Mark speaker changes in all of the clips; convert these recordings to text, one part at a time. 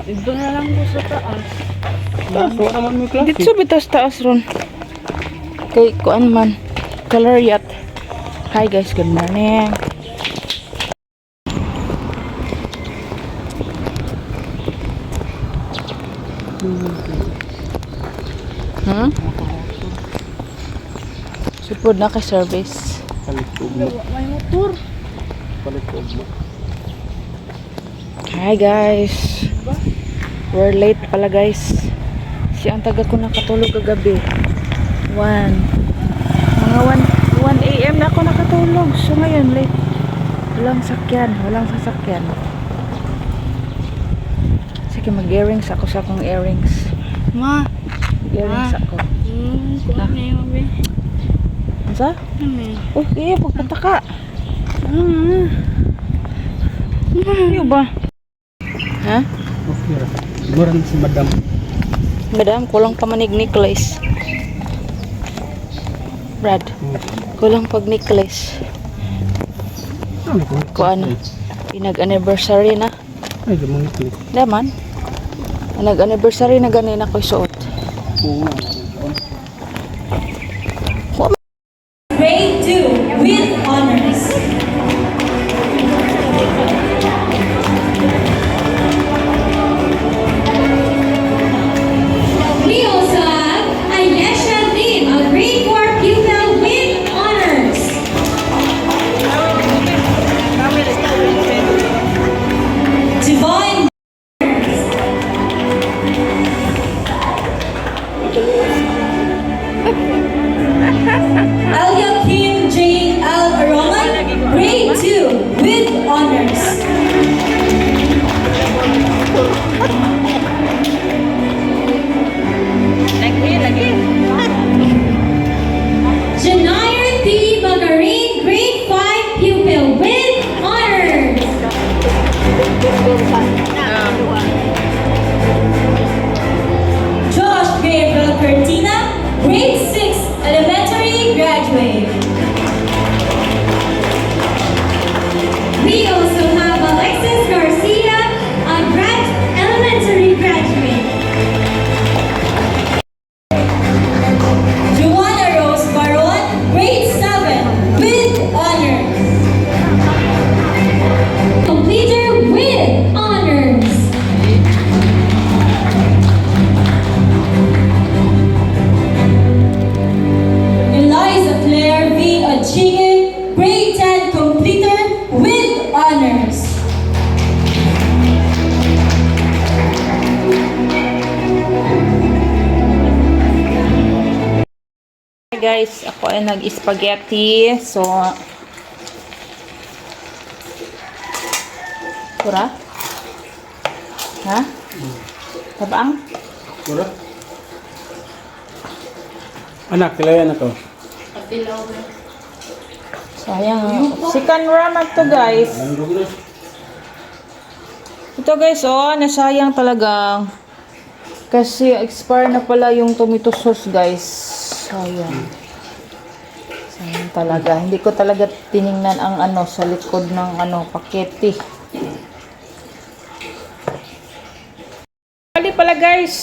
Speaker 1: Dito na lang po sa taas.
Speaker 2: Taas, wala naman may klase.
Speaker 3: Dito bitas taas ron. Kay kuan man. Color yacht. Hi guys, good morning. Hmm? Sipod na kay service.
Speaker 2: Palit ko mo.
Speaker 1: May motor.
Speaker 2: Palit ko mo.
Speaker 3: Hi guys. We're late pala guys. Si ang taga ko nakatulog kagabi. 1. Mga 1 AM na ako nakatulog. So ngayon late. Walang sakyan. Walang sasakyan. Sige mag-earrings ako sa akong earrings.
Speaker 1: Ma.
Speaker 3: Earrings ako.
Speaker 1: Kung ano yung mabi.
Speaker 3: Ano sa? Oh, iya. Pagpunta ka. Ano ba? Ha?
Speaker 2: Okay ra. Siguro na si madam.
Speaker 3: Madam, kulang pa manig necklace. Brad, kulang pag necklace.
Speaker 2: Ano ko?
Speaker 3: Kuan, pinag-anniversary na.
Speaker 2: Ay, gamang ito.
Speaker 3: Daman. Nag-anniversary na ganin ako isuot.
Speaker 2: Oo.
Speaker 4: Grade 2 with honors. We also have Ayesha Lim, a grade 4 pupil with honors. Divine Alia Kim J. Al Roman, grade 2 with honors. Janayar T. Magarin, grade 5 pupil with honors. Josh Gabriel Cortina, grade 6 elementary graduate. We also have Alexis Garcia, a elementary graduate. Joanna Rose Baron, grade 7 with honors. Completer with honors. Eliza Claire V. Achingen, grade 10 completer with honors.
Speaker 3: Hi guys, ako ay nag-spaghetti. So, Kura? Ha? Tabang?
Speaker 2: Wala. Anak, kilayan na to.
Speaker 3: Sayang. Chicken ramen to guys.
Speaker 2: Ang gulo.
Speaker 3: Ito guys, oh, nasayang talagang. Kasi expire na pala yung tomato sauce guys. Sayang. Sayang talaga. Hindi ko talaga tiningnan ang ano sa likod ng ano pakete. Bali pala guys.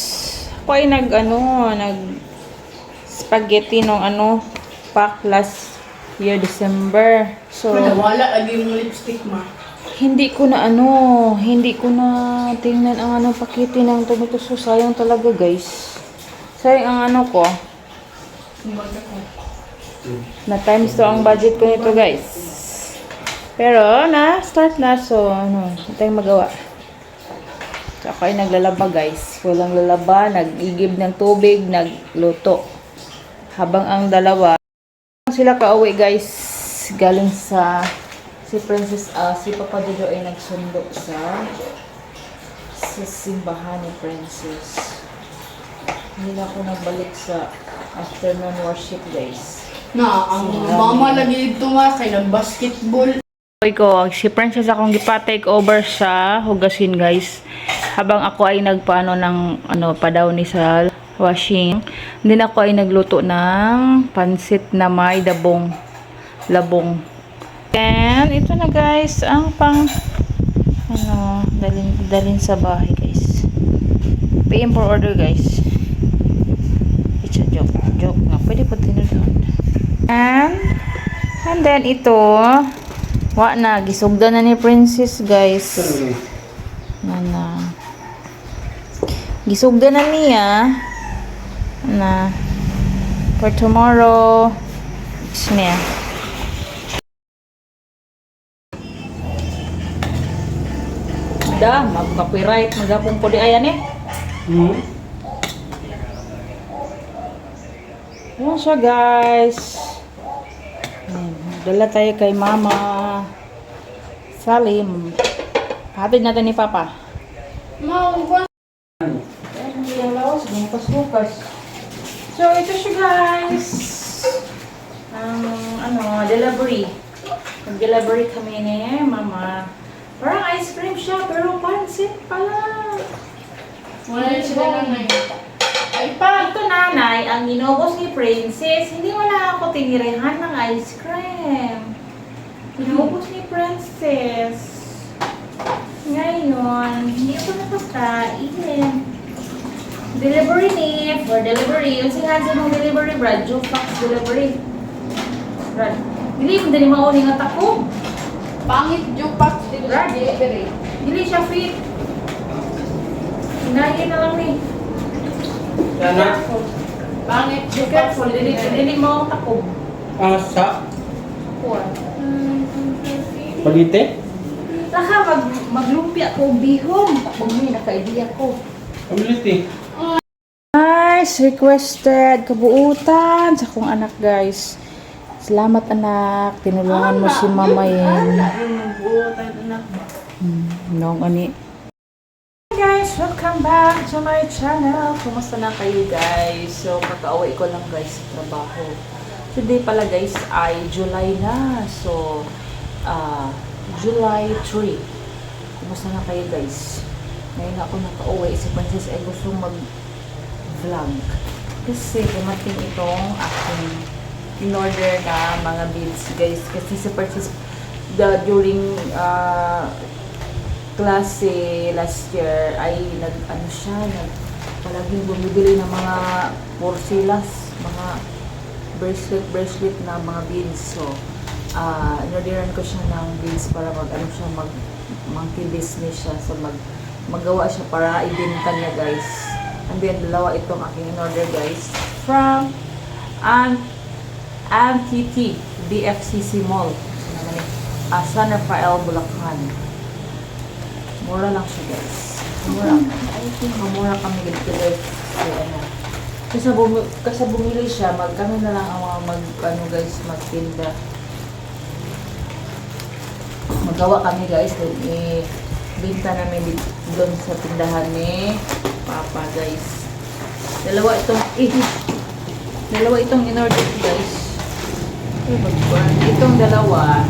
Speaker 3: Ako ay nag spaghetti nung ano pack last year December. So
Speaker 1: Wala lagi yung lipstick ma.
Speaker 3: hindi ko na tingnan ang ano pakete ng tomato sauce. Sayang talaga guys. Sayang ang ano ko. Na times to ang budget ko nito guys. Pero na start na, so ano, hindi tayong magawa. So ako ay naglalaba guys. Walang lalaba, nag-igib ng tubig, nagluto. Habang ang dalawa sila kauwi guys, galing sa si Papa Jojo ay nagsundo sa simbahan ni Princess. Hindi na ako nagbalik sa afternoon worship guys.
Speaker 1: Na, ang mama lagi ito ma, kay nag-basketball.
Speaker 3: Si Princess akong gipa-take over sa hugasin guys. Habang ako ay nagpaano ng ano padaw ni sa washing. Then ako ay nagluto ng pansit na may labong. And ito na guys, ang pang ano, dalhin sa bahay guys. PM for order guys. It's a joke. Joke nga. Pwede po tinudon. And then ito. Wa na. Gisugda na ni Princess guys. Na. Gisugda na niya. Na. For tomorrow. It's niya. Da. Mag-copyright. Magapong po di ayan eh. Yan siya guys. Ayan, dala tayo kay Mama Salim. Hatid natin ni Papa.
Speaker 1: Mauwan.
Speaker 3: Ayan, hindi yung lawas. Bukas-bukas. So, ito siya guys. Delivery. Nag-delivery kami ni Mama. Parang ice cream siya, pero pansit pala.
Speaker 1: Wala sila lang na yun.
Speaker 3: Ay, pa, ito nanay, ang inubos ni Princess, hindi wala ako tinirihan ng ice cream. Inubos ni Princess. Ngayon, hindi ko nakakain. Delivery ni, for delivery. Yung sinadya mong delivery, Brad, Jofax delivery. Brad, hindi mo din mauling at ako.
Speaker 1: Pangit jupak dito sa delivery.
Speaker 3: Hindi siya fit. Sinayin na lang ni.
Speaker 2: Yana?
Speaker 1: Pangit
Speaker 3: Be
Speaker 1: jupak.
Speaker 3: careful, dili mo ang takob.
Speaker 2: Asa?
Speaker 3: Kuha.
Speaker 2: Palite?
Speaker 3: Saka maglumpia ko bihon. Takbog mo naka-idea ko.
Speaker 2: Palite.
Speaker 3: Guys, requested kabuutan sa kong anak guys. Salamat anak, tinulungan mo si Mama Yen. Nung ani. Hi guys, welcome back to my channel. Kumusta na kayo guys? So, kakauwi ko lang guys sa trabaho. Today pala guys ay July na. So, July 3. Kumusta na kayo guys? Ngayon ako nakauwi. Si Princess ay gusto mag-vlog. Kasi dumating itong aking in-order na mga beads guys. Kasi si Princess during klase last year ay palaging bumibili ng mga porcelas, mga bracelet na mga beads. So, in-orderan ko siya ng beads para monkey business siya. So, magawa siya para ibenta niya guys. And then, dalawa itong aking in-order guys from MTT DFCC Mall. San Rafael, Bulacan. Mura lang siya guys. Mura kami dito kasi bumili siya, kami na lang ang guys, magtinda. Magawa kami guys, binta namin doon sa tindahan ni Papa guys. Dalawa itong in-order guys. Itong dalawa,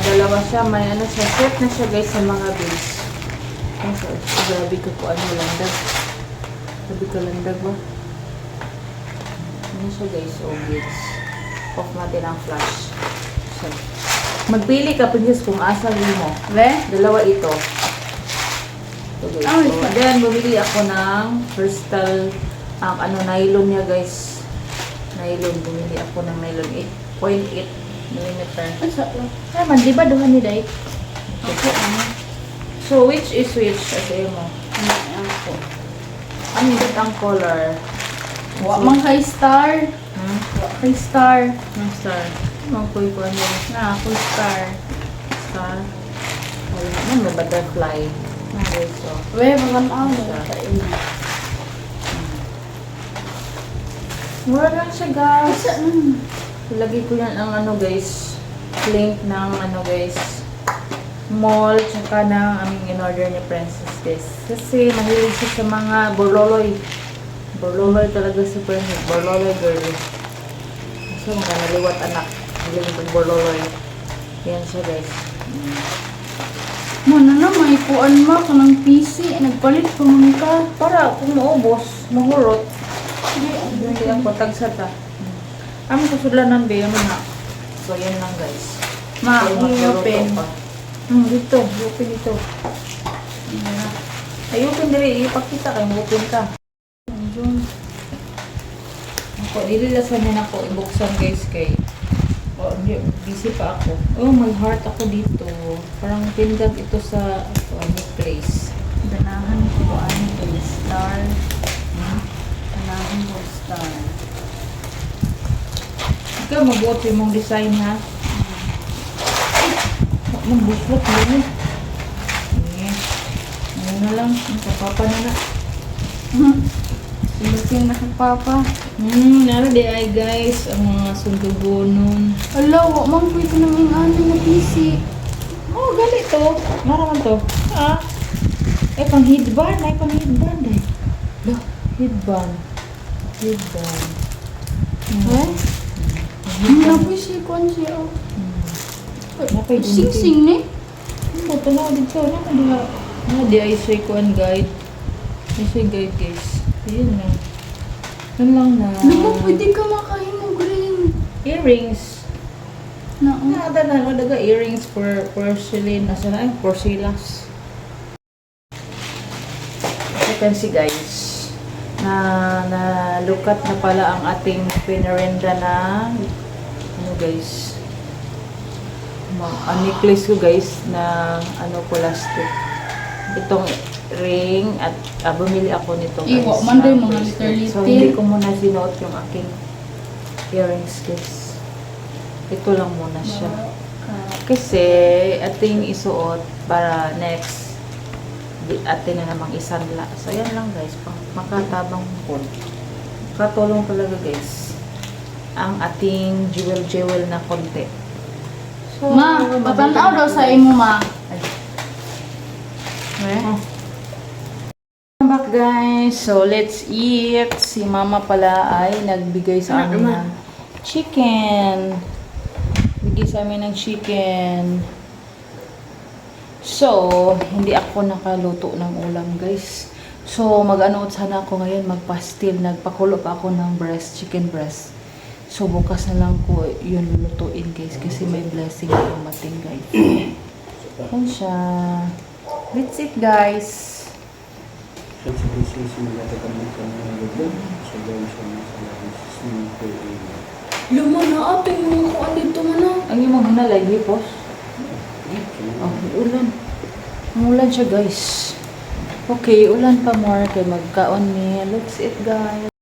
Speaker 3: dalawa siya, may siya, set na siya guys sa mga bills. Grabe ko po landag. Sabi ko landag ba? Ano siya guys, bills. Off natin ang flash. So, magpili ka Princess kung asal mo. Dalawa ito. Ito guys. So, then, bumili ako ng crystal, nylon niya guys. Nylon, bumili ako ng nylon 8.8 millimeter.
Speaker 1: Man, di ba duhan ni Day?
Speaker 3: So, which is which? Kasi mo. Ano yung ang color?
Speaker 1: Wa mang kay star. Wa kay star.
Speaker 3: Ang star. Ang kuy ko ano?
Speaker 1: Na, ako star.
Speaker 3: Star. Ano may butterfly? Okay, so.
Speaker 1: Mga ano.
Speaker 3: Mura lang siya guys. Lagi ko yan ang guys. Link ng guys. Mall, tsaka ng aming in-order ni Princess guys. Kasi mahilig siya sa mga borloloy. Borloloy talaga si Princess. Borloloy girl. So, mga naliwat anak. Mahilig ng borloloy. Yan siya guys.
Speaker 1: Mana na, may kuan ma, kanang PC. Nagpalit pa man ka.
Speaker 3: Para kung maubos, mahurot. Hindi ako tagsata. Ang kusudlan ng bayo na. So, yan lang guys.
Speaker 1: Ma, i-open.
Speaker 3: Dito. Open dito. Ay, open diri. Ipakita kay mo open ka. Andiyon. Ako, dililasan niya ako ibuksan guys kay busy pa ako. Oh, may heart ako dito. Parang tindag ito sa ano place. Ganahan ko ano guys. Star. Ganahan ko star. Ikaw mabuot yung mong design ha. Magbusbot mo eh. Ano lang. Kapapa na na.
Speaker 1: Looking na kay Papa.
Speaker 3: Naro di ay guys. Ang mga sundugonon.
Speaker 1: Ala, wa man po ito nang ingana na busy.
Speaker 3: Oh, ganito. Naraman to. Ah. Eh, pang headband. Ay, pang headband eh. Loh, headband. Headband.
Speaker 1: Eh? Napoy siya kung siya.
Speaker 3: Napay
Speaker 1: Sing-sing ni.
Speaker 3: Ano, tanaw dito. Di ay say kuan guide. Ay say guide guys. Ayun na. Yan lang na.
Speaker 1: Naman pwede ka makahimong green.
Speaker 3: Earrings.
Speaker 1: Na,
Speaker 3: Nada na. Madaga earrings for porcelain. Nasa na? Porcelas. As you can see guys. Lukat na pala ang ating pinarenda na ano guys. Ang necklace ko guys na ano plastic. Itong ring at bumili ako nito guys.
Speaker 1: Iwa, man din,
Speaker 3: na
Speaker 1: mga
Speaker 3: bracelet.
Speaker 1: liter-liter.
Speaker 3: So hindi ko muna sinuot yung aking earrings guys. Ito lang muna siya. Kasi ating isuot para next atin na namang isanla. So yan lang guys, makatabang po. Katulong talaga guys ang ating jewel na konti. So,
Speaker 1: Ma, patanaw daw sa imo, ma.
Speaker 3: Welcome back guys. So let's eat. Si mama pala ay nagbigay sa amin ng chicken. Bigay sa amin ng chicken. So, hindi ako nakaluto ng ulam guys. So, mag-ano sana ako ngayon, magpastil. Nagpakulo pa ako ng chicken breast. So, bukas na lang ko yun lutuin guys. Kasi may blessing na dumating guys. Yan siya. That's it guys.
Speaker 1: Luma na ating mga kuan dito man na.
Speaker 3: Ang yung mga hinalay, hipos. Oh, ulan. Ulan siya guys. Okay, ulan pa more kay magkaon ni. Let's eat guys.